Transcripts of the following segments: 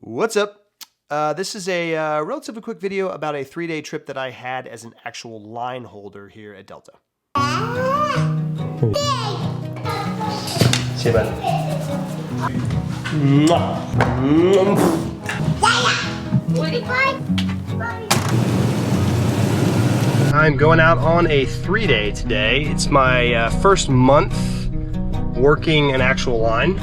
What's up? This is a relatively quick video about a 3-day trip that I had as an actual line holder here at Delta. See you, bud. I'm going out on a 3-day today. It's my first month working an actual line.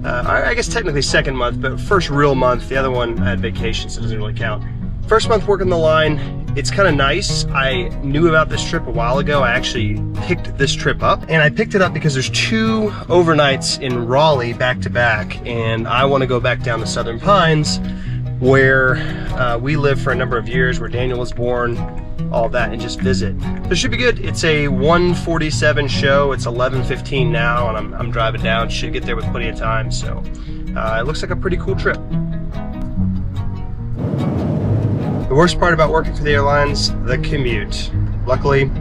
I guess technically second month, but first real month. The other one I had vacation, so it doesn't really count. First month working the line. It's kind of nice. I knew about this trip a while ago. I actually picked this trip up, and I picked it up because there's 2 overnights in Raleigh back to back, and I want to go back down to Southern Pines where we lived for a number of years, where Daniel was born, all that, and just visit. So it should be good. It's a 1:47 show. It's 11:15 now, and I'm driving down. Should get there with plenty of time, so it looks like a pretty cool trip. The worst part about working for the airlines, the commute. Luckily,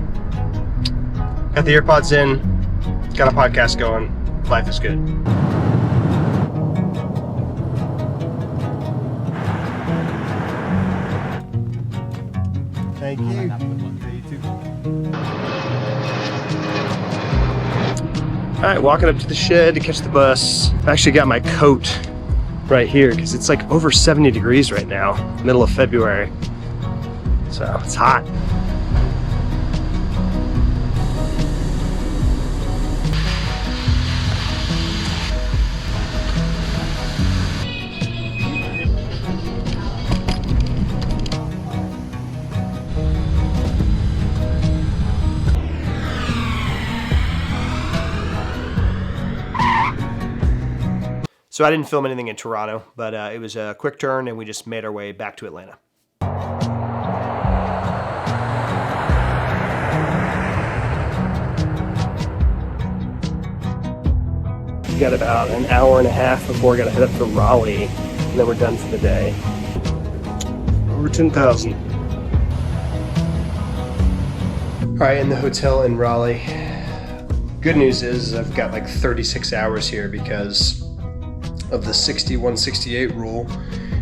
got the AirPods in, got a podcast going, life is good. Thank you. You too. All right, walking up to the shed to catch the bus. I actually got my coat right here because it's like over 70 degrees right now, middle of February. So it's hot. So I didn't film anything in Toronto, but it was a quick turn and we just made our way back to Atlanta. We got about an hour and a half before we gotta head up to Raleigh, and then we're done for the day. Over 10,000. All right, in the hotel in Raleigh. Good news is I've got like 36 hours here because of the 6168 rule,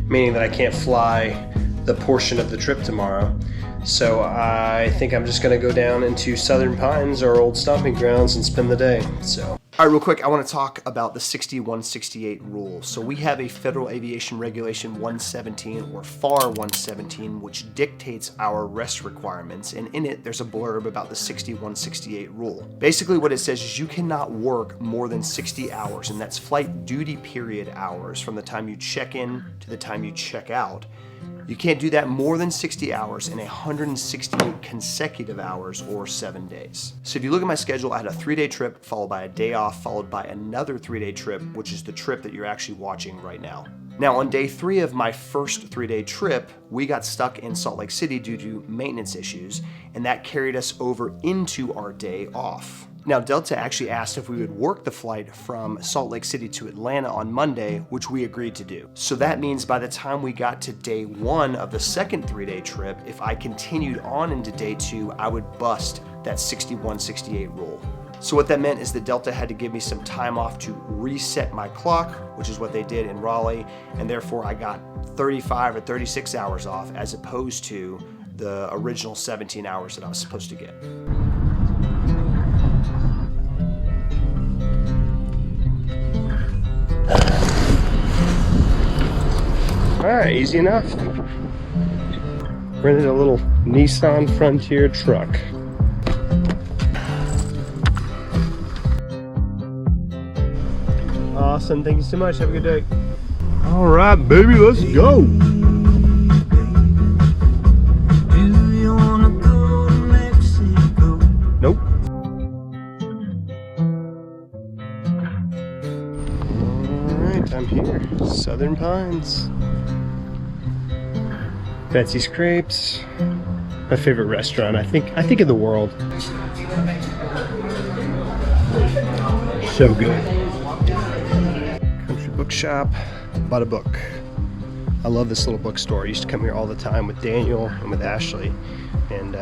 meaning that I can't fly the portion of the trip tomorrow. So I think I'm just gonna go down into Southern Pines, our old stomping grounds, and spend the day. So. All right, real quick, I want to talk about the 6168 rule. So we have a Federal Aviation Regulation 117, or FAR 117, which dictates our rest requirements, and in it there's a blurb about the 6168 rule. Basically what it says is you cannot work more than 60 hours, and that's flight duty period hours from the time you check in to the time you check out. You can't do that more than 60 hours in 168 consecutive hours, or 7 days. So if you look at my schedule, I had a 3-day trip followed by a day off, followed by another 3-day trip, which is the trip that you're actually watching right now. Now on day 3 of my first 3-day trip, we got stuck in Salt Lake City due to maintenance issues, and that carried us over into our day off. Now, Delta actually asked if we would work the flight from Salt Lake City to Atlanta on Monday, which we agreed to do. So that means by the time we got to day 1 of the second 3-day trip, if I continued on into day 2, I would bust that 6168 rule. So what that meant is that Delta had to give me some time off to reset my clock, which is what they did in Raleigh, and therefore I got 35 or 36 hours off as opposed to the original 17 hours that I was supposed to get. All right, easy enough. Rented a little Nissan Frontier truck. Awesome, thank you so much. Have a good day. All right, baby, let's go. Nope. All right, I'm here. Southern Pines. Betsy's Crepes, my favorite restaurant, I think in the world. So good. Country bookshop, bought a book. I love this little bookstore. I used to come here all the time with Daniel and with Ashley, and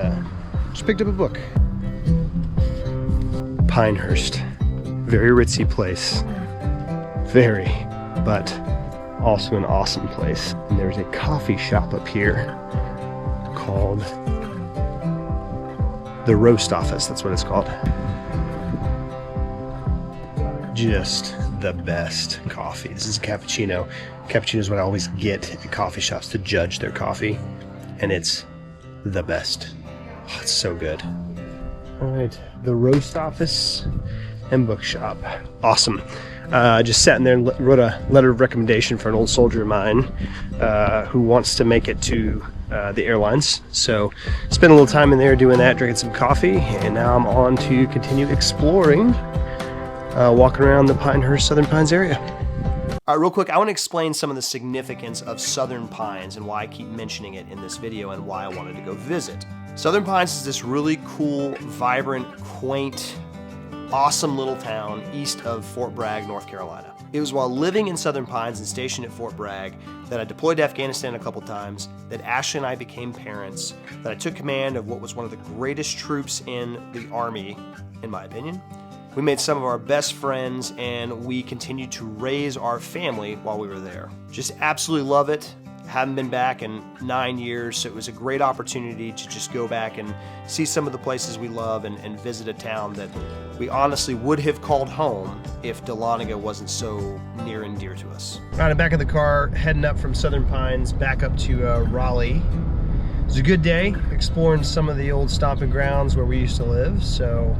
just picked up a book. Pinehurst, very ritzy place, very, but also an awesome place. And there's a coffee shop up here called the Roast Office. That's what it's called. Just the best coffee. This is a cappuccino. Cappuccino is what I always get at coffee shops to judge their coffee, and it's the best. Oh, it's so good. All right, the Roast Office and Bookshop. Awesome. I just sat in there and wrote a letter of recommendation for an old soldier of mine who wants to make it to the airlines. So spent a little time in there doing that, drinking some coffee, and now I'm on to continue exploring, walking around the Pinehurst Southern Pines area. All right, real quick, I want to explain some of the significance of Southern Pines and why I keep mentioning it in this video and why I wanted to go visit. Southern Pines is this really cool, vibrant, quaint, awesome little town east of Fort Bragg, North Carolina. It was while living in Southern Pines and stationed at Fort Bragg that I deployed to Afghanistan a couple times, that Ashley and I became parents, that I took command of what was one of the greatest troops in the Army, in my opinion. We made some of our best friends, and we continued to raise our family while we were there. Just absolutely love it. Haven't been back in 9 years, so it was a great opportunity to just go back and see some of the places we love and visit a town that we honestly would have called home if Dahlonega wasn't so near and dear to us. All right, I'm back in the car, heading up from Southern Pines back up to Raleigh. It was a good day, exploring some of the old stomping grounds where we used to live. So,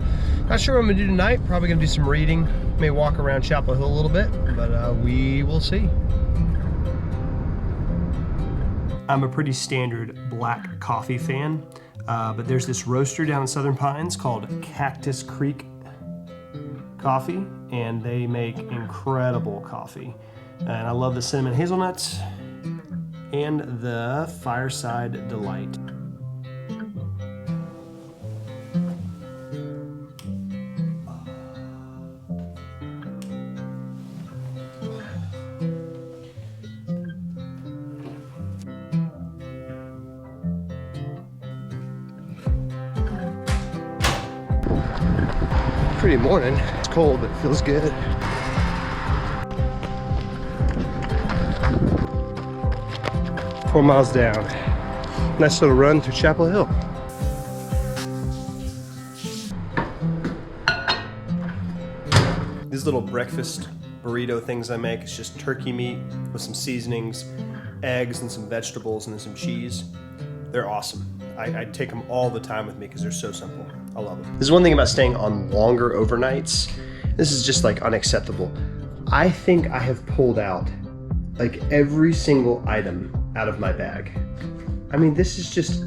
not sure what I'm gonna do tonight. Probably gonna do some reading. May walk around Chapel Hill a little bit, but we will see. I'm a pretty standard black coffee fan, but there's this roaster down in Southern Pines called Cactus Creek Coffee, and they make incredible coffee. And I love the cinnamon hazelnuts and the Fireside Delight. Pretty morning. It's cold, but it feels good. Four miles down. Nice little run through Chapel Hill. These little breakfast burrito things I make, it's just turkey meat with some seasonings, eggs, and some vegetables, and then some cheese. They're awesome. I take them all the time with me because they're so simple. I love them. There's one thing about staying on longer overnights. This is just like unacceptable. I think I have pulled out like every single item out of my bag. I mean, this is just,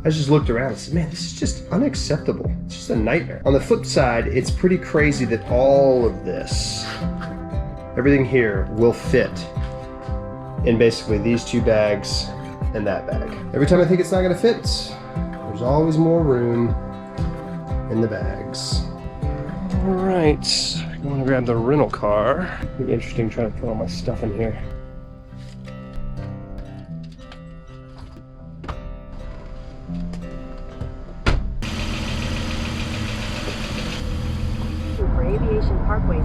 I just looked around and said, man, this is just unacceptable. It's just a nightmare. On the flip side, it's pretty crazy that all of this, everything here will fit in basically these two bags and that bag. Every time I think it's not gonna fit, there's always more room in the bags. All right, I'm gonna grab the rental car. It'll be interesting trying to put all my stuff in here. For Aviation Parkway.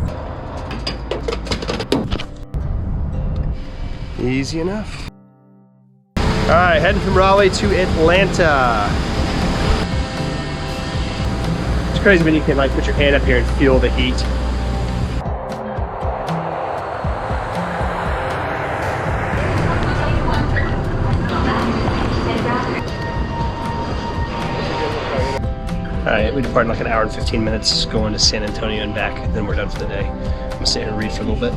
Easy enough. All right, heading from Raleigh to Atlanta. It's crazy when you can like put your hand up here and feel the heat. All right, we depart in like an hour and 15 minutes going to San Antonio and back, then we're done for the day. I'm gonna sit here and read for a little bit.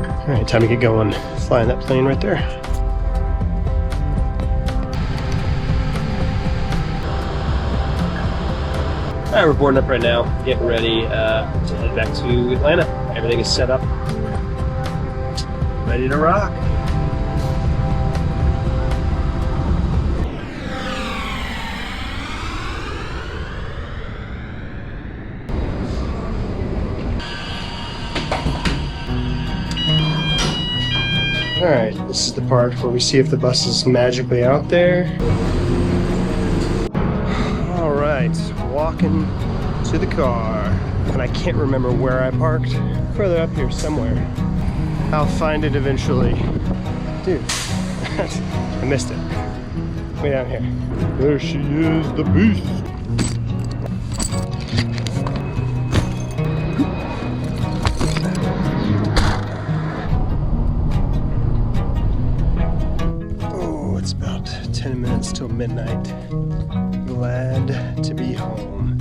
All right, time to get going. Flying that plane right there. All right, we're boarding up right now, getting ready to head back to Atlanta. Everything is set up, ready to rock. All right, this is the part where we see if the bus is magically out there. All right, walking to the car. And I can't remember where I parked. Further up here somewhere. I'll find it eventually. Dude, I missed it. Way down here. There she is, the beast. Oh, it's about 10 minutes till midnight. Glad to be home.